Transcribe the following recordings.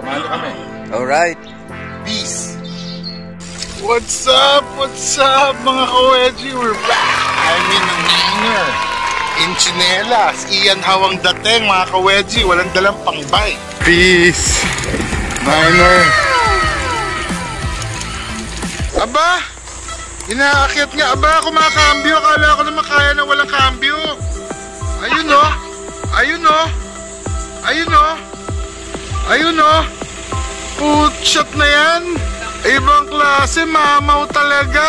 Samahan niyo kami. Alright. Peace! What's up? What's up mga ka-wedgie? We're back! I'm in the Niner. In chinelas. Iyan hawang dating mga ka-wedgie. Walang dalang pang-bike. Peace! Niner. Aba! Inaakyat nga. Aba, kumakambyo. Akala ko naman kaya na walang kambyo. Ayun o. Ayun o. Ayun o. Ayun o. Putshot na yan. Ibang klase, mamaw talaga.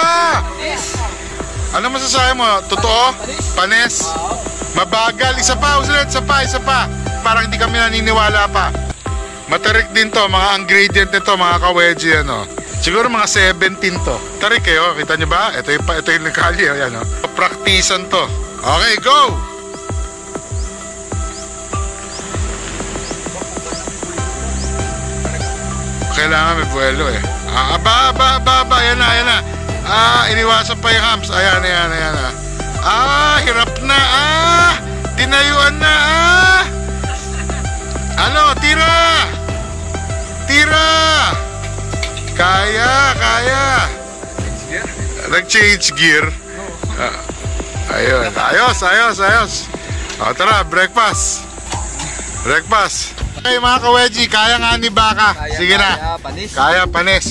Ano masasabi mo? Totoo? Panis? Mabagal. Isa pa, usulit. Isa pa. Parang hindi kami naniniwala pa. Matarik din to. Mga ingredient nito, mga ka-wedgie, ano. Siguro mga 17 to. Tarik kayo, kita nyo ba? Ito yung nagkali, ayan, no? Praktisan to. Okay, go! Kailangan may buwelo eh. Aba, ayan na. Iniwasan pa yung hams. Ayan. Hirap na, dinayuan na, Ano, tira! Kaya. Nag-change gear. Ayun. Ayos. Tara, breakfast. Okay mga ka-wedgie, kaya nga ni Baka. Sige na. Kaya, panis.